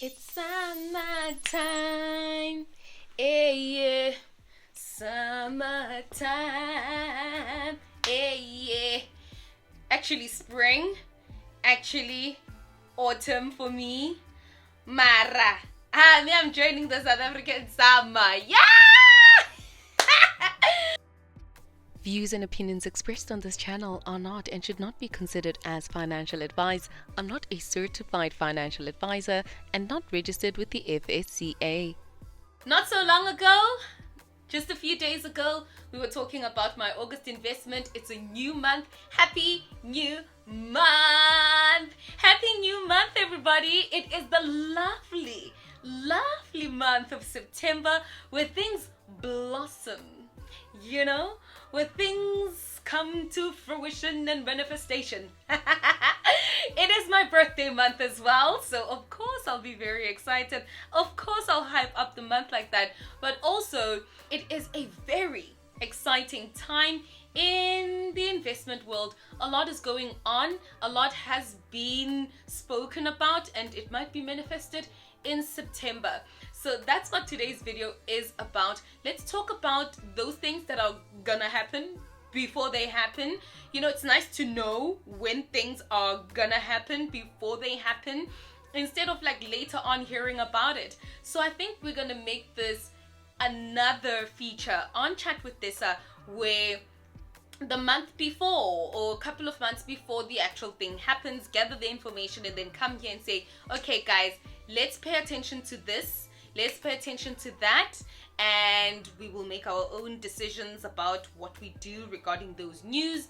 It's summertime, yeah, summertime, yeah. Actually, spring, actually, autumn for me. Mara. I'm joining the South African summer. Yeah! Views and opinions expressed on this channel are not and should not be considered as financial advice. I'm not a certified financial advisor and not registered with the FSCA. Not so long ago, just a few days ago, we were talking about my August investment. It's a new month. Happy new month! Happy new month, everybody! It is the lovely, lovely month of September where things blossom. You know, where things come to fruition and manifestation. It is my birthday month as well, so of course I'll be very excited. Of course I'll hype up the month like that, but also it is a very exciting time in the investment world. A lot is going on, a lot has been spoken about, and it might be manifested in September. So that's what today's video is about. Let's talk about those things that are gonna happen before they happen. You know, it's nice to know when things are gonna happen before they happen, instead of like later on hearing about it. So I think we're gonna make this another feature on Chat with Dessa, where the month before or a couple of months before the actual thing happens, gather the information and then come here and say, okay guys, let's pay attention to this, let's pay attention to that, and we will make our own decisions about what we do regarding those news.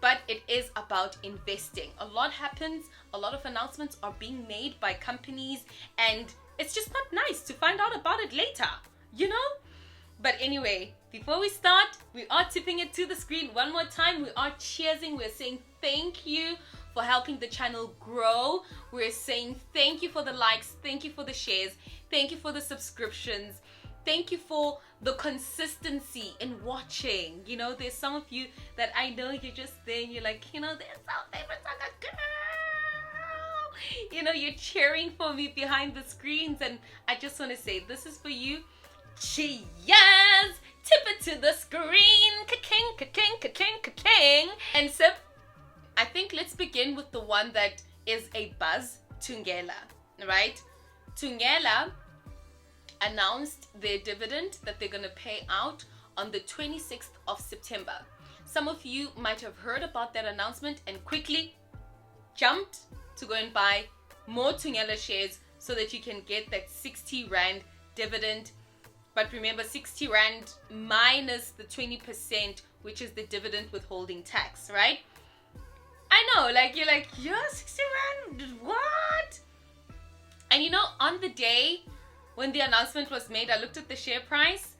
But it is about investing. A lot happens, a lot of announcements are being made by companies, and it's just not nice to find out about it later, you know? But anyway, before we start, we are tipping it to the screen one more time. We are cheersing. We're saying thank you for helping the channel grow. We're saying thank you for the likes. Thank you for the shares. Thank you for the subscriptions. Thank you for the consistency in watching. You know, there's some of you that I know you're just there and you're like, you know, there's our favorite Saga girl. You know, you're cheering for me behind the screens, and I just want to say this is for you. Cheers! Tip it to the screen. Ka-king, ka-king, ka-king, ka-king. And so, I think let's begin with the one that is a buzz, Thungela, right? Thungela announced their dividend that they're going to pay out on the 26th of September. Some of you might have heard about that announcement and quickly jumped to go and buy more Thungela shares so that you can get that 60 Rand dividend. But remember, 60 Rand minus the 20%, which is the dividend withholding tax, right? I know, like, you're like, yeah, 60 Rand, what? And you know, on the day when the announcement was made, I looked at the share price,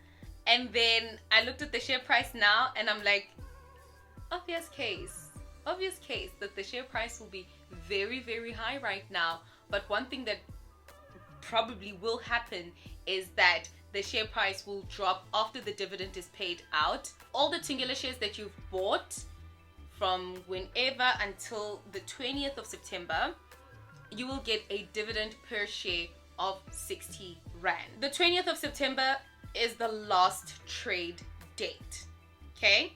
and then I looked at the share price now, and I'm like, obvious case that the share price will be very, very high right now. But one thing that probably will happen is that the share price will drop after the dividend is paid out. All the Thungela shares that you've bought from whenever until the 20th of September, you will get a dividend per share of 60 Rand. The 20th of September is the last trade date. Okay?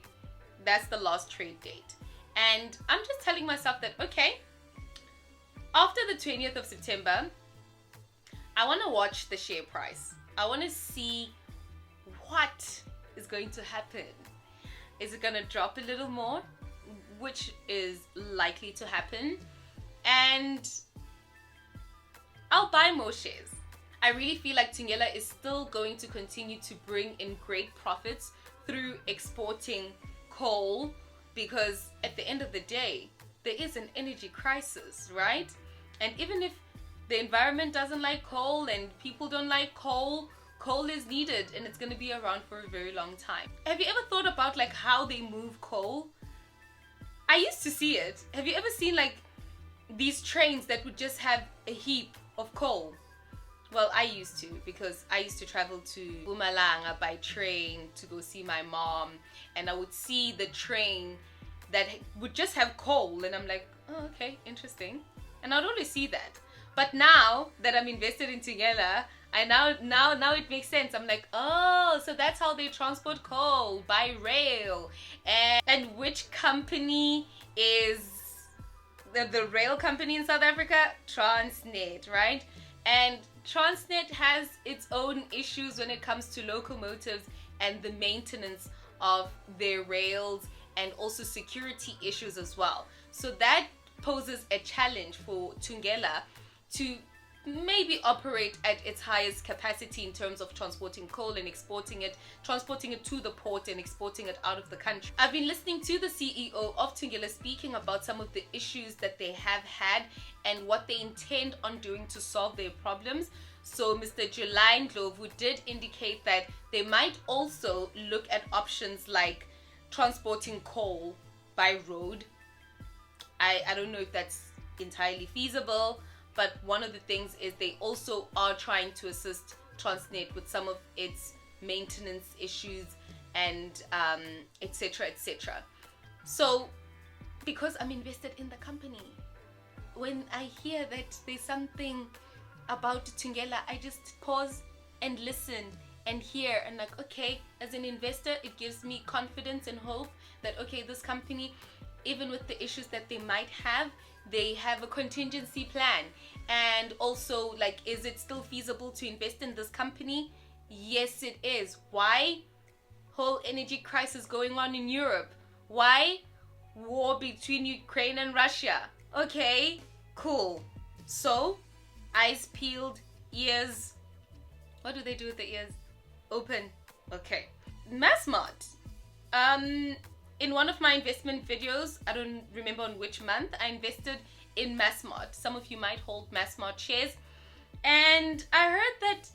That's the last trade date. And I'm just telling myself that, okay, after the 20th of September, I want to watch the share price. I want to see what is going to happen. Is it going to drop a little more? Which is likely to happen. And I'll buy more shares. I really feel like Thungela is still going to continue to bring in great profits through exporting coal, because at the end of the day, there is an energy crisis, right? And even if the environment doesn't like coal and people don't like coal, coal is needed, and it's going to be around for a very long time. Have you ever thought about like how they move coal? I used to see it. Have you ever seen like these trains that would just have a heap of coal? Well, I used to, because I used to travel to Mpumalanga by train to go see my mom, and I would see the train that would just have coal, and I'm like, oh, okay, interesting. And I'd always see that. But now that I'm invested in Thungela, I now it makes sense. I'm like, oh, so that's how they transport coal, by rail. And which company is the rail company in South Africa? Transnet, right? And Transnet has its own issues when it comes to locomotives and the maintenance of their rails, and also security issues as well. So that poses a challenge for Thungela to maybe operate at its highest capacity in terms of transporting coal and transporting it to the port and exporting it out of the country. I've been listening to the CEO of Thungela speaking about some of the issues that they have had and what they intend on doing to solve their problems. So Mr. July Ndlovu did indicate that they might also look at options like transporting coal by road. I don't know if that's entirely feasible, but one of the things is they also are trying to assist Transnet with some of its maintenance issues and etc. etc. So because I'm invested in the company, when I hear that there's something about Thungela, I just pause and listen and hear, and like, okay, as an investor, it gives me confidence and hope that, okay, this company, even with the issues that they might have, they have a contingency plan. And also, like, is it still feasible to invest in this company? Yes, it is. Why? Whole energy crisis going on in Europe. Why? War between Ukraine and Russia. Okay, cool. So, eyes peeled, ears. What do they do with the ears? Open. Okay. Massmart. In one of my investment videos, I don't remember on which month, I invested in Massmart. Some of you might hold Massmart shares. And I heard that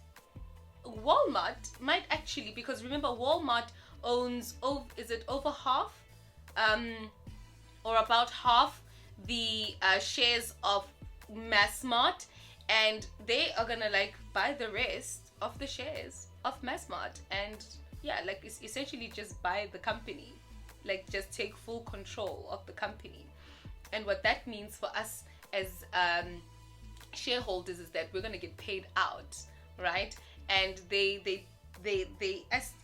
Walmart might actually, because remember Walmart owns, is it over half? Or about half the shares of Massmart, and they are gonna like buy the rest of the shares of Massmart, and yeah, like it's essentially just buy the company, like just take full control of the company. And what that means for us as shareholders is that we're gonna get paid out, right? And they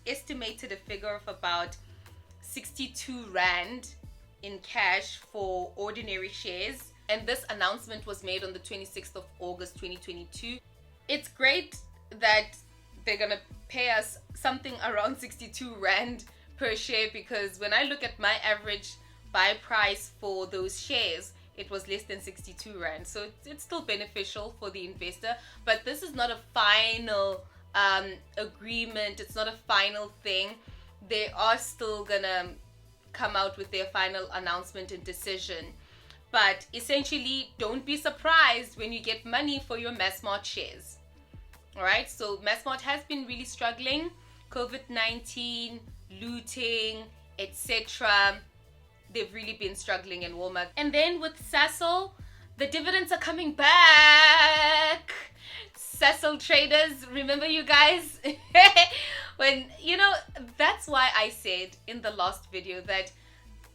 estimated a figure of about 62 rand in cash for ordinary shares, and this announcement was made on the 26th of August 2022. It's great that they're gonna pay us something around 62 rand per share, because when I look at my average buy price for those shares, it was less than 62 rand. So it's still beneficial for the investor, but this is not a final agreement. It's not a final thing. They are still gonna come out with their final announcement and decision. But essentially, don't be surprised when you get money for your Massmart shares. Alright, so Massmart has been really struggling. COVID-19, looting, etc. They've really been struggling in Walmart. And then with Sasol, the dividends are coming back. Sasol traders, remember you guys? When, you know, that's why I said in the last video that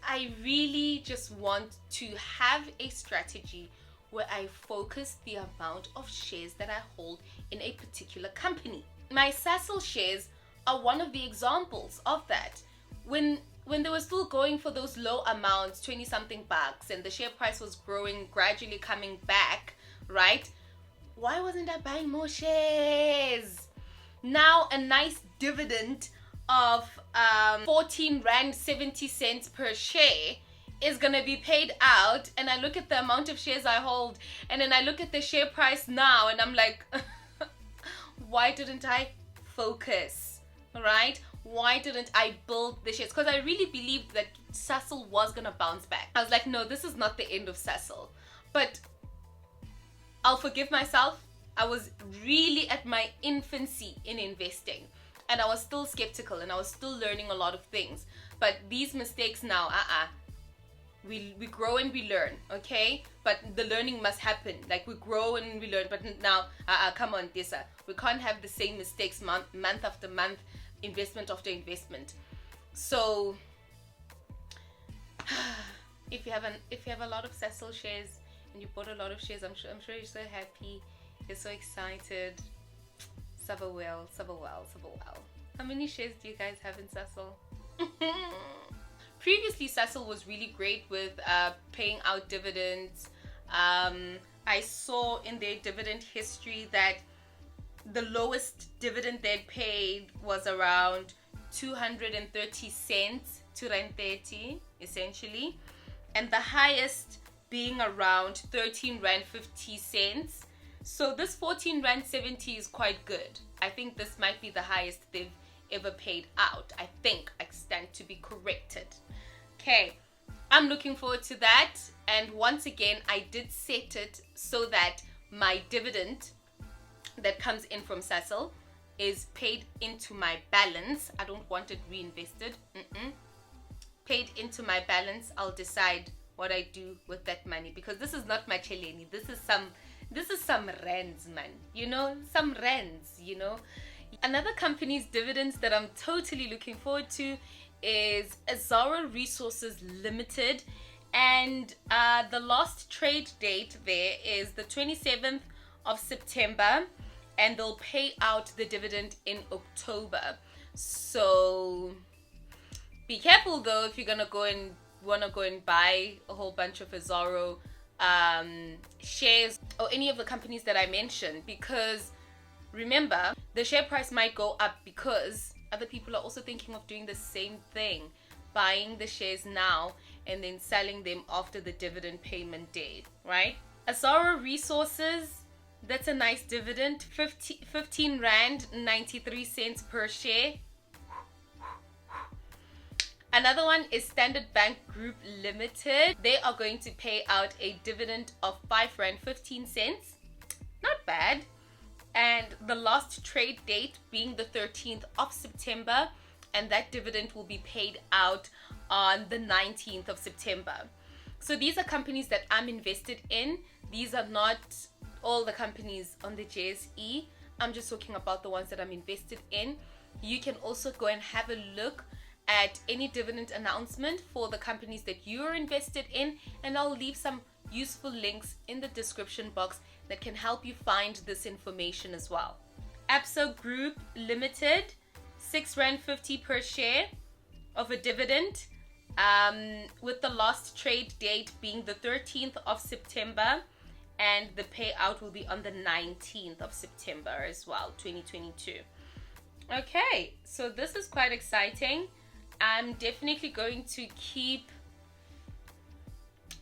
I really just want to have a strategy where I focus the amount of shares that I hold in a particular company. My Sasol shares are one of the examples of that. When they were still going for those low amounts, 20 something bucks, and the share price was growing, gradually coming back, right? Why wasn't I buying more shares? Now a nice dividend of 14 rand 70 cents per share is gonna be paid out, and I look at the amount of shares I hold, and then I look at the share price now, and I'm like, why didn't I focus, right? Why didn't I build the shares? Because I really believed that Sasol was gonna bounce back. I was like, no, this is not the end of Sasol. But I'll forgive myself. I was really at my infancy in investing, and I was still skeptical, and I was still learning a lot of things. But these mistakes now, we grow and we learn, okay? But the learning must happen. Like, we grow and we learn. But now, come on, Disa. We can't have the same mistakes month after month, investment after investment. So if you have a lot of Sasol shares, and you bought a lot of shares. I'm sure you're so happy. You're so excited. Suffer well. How many shares do you guys have in Sasol? Previously, Sasol was really great with paying out dividends. I saw in their dividend history that the lowest dividend they'd paid was around 230 cents, 230 essentially, and the highest being around 13 rand 50 cents. So this 14 rand 70 is quite good. I think this might be the highest they've ever paid out. I think I stand to be corrected. Okay, I'm looking forward to that. And once again, I did set it so that my dividend that comes in from Sasol is paid into my balance. I don't want it reinvested. Paid into my balance. I'll decide what I do with that money, because this is not my cheleni. This is some rands, man. Some rands. Another company's dividends that I'm totally looking forward to is Exxaro Resources Limited, and the last trade date there is the 27th of September, and they'll pay out the dividend in October. So be careful though if you're gonna go and buy a whole bunch of Exxaro shares or any of the companies that I mentioned, because remember, the share price might go up because other people are also thinking of doing the same thing, buying the shares now and then selling them after the dividend payment date, right? Exxaro Resources, that's a nice dividend, 15 rand 93 cents per share. Another one is Standard Bank Group Limited. They are going to pay out a dividend of 5 rand 15 cents. Not bad. And the last trade date being the 13th of September, and that dividend will be paid out on the 19th of September. So these are companies that I'm invested in. These are not all the companies on the JSE. I'm just talking about the ones that I'm invested in. You can also go and have a look at any dividend announcement for the companies that you're invested in, and I'll leave some useful links in the description box that can help you find this information as well. Absa Group Limited, 6 rand 50 per share of a dividend, with the last trade date being the 13th of September, and the payout will be on the 19th of September as well, 2022. Okay, so this is quite exciting. I'm definitely going to keep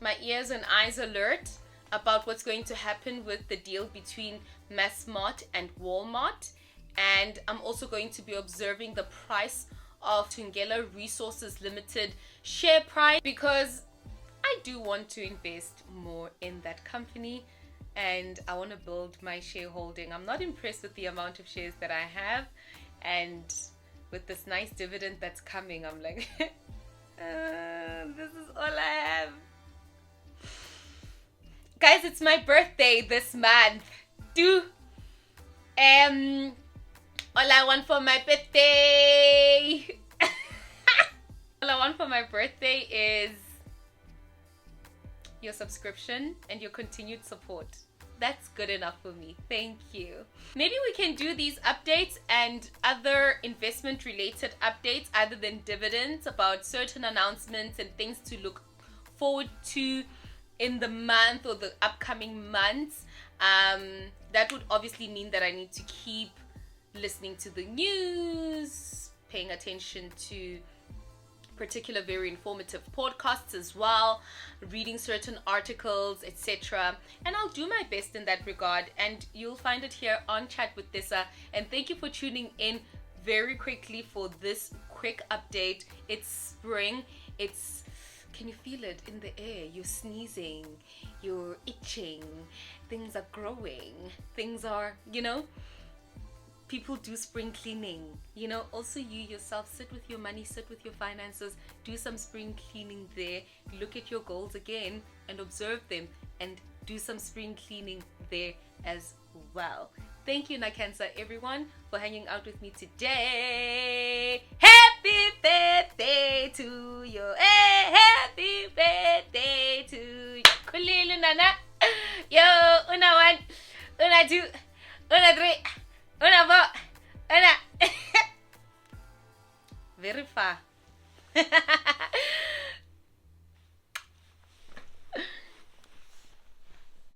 my ears and eyes alert about what's going to happen with the deal between Massmart and Walmart, and I'm also going to be observing the price of Thungela Resources Limited share price, because I do want to invest more in that company and I want to build my shareholding. I'm not impressed with the amount of shares that I have, and with this nice dividend that's coming, I'm like this is all I have. Guys, it's my birthday this month. All I want for my birthday all I want for my birthday is your subscription and your continued support. That's good enough for me. Thank you. Maybe we can do these updates and other investment related updates other than dividends, about certain announcements and things to look forward to in the month or the upcoming months. That would obviously mean that I need to keep listening to the news, paying attention to particular very informative podcasts as well, reading certain articles, etc. And I'll do my best in that regard, and you'll find it here on Chat with Tessa. And thank you for tuning in very quickly for this quick update. It's spring. Can you feel it in the air? You're sneezing, you're itching, things are growing, things are, people do spring cleaning. Also you yourself, sit with your money, sit with your finances, do some spring cleaning there. Look at your goals again and observe them, and do some spring cleaning there as well. Thank you, Nakansa, everyone, for hanging out with me today. Happy birthday to you. Hey, happy birthday to you. Kulelu, Nana. Yo, una one, una two, una three, una four, una. Very far.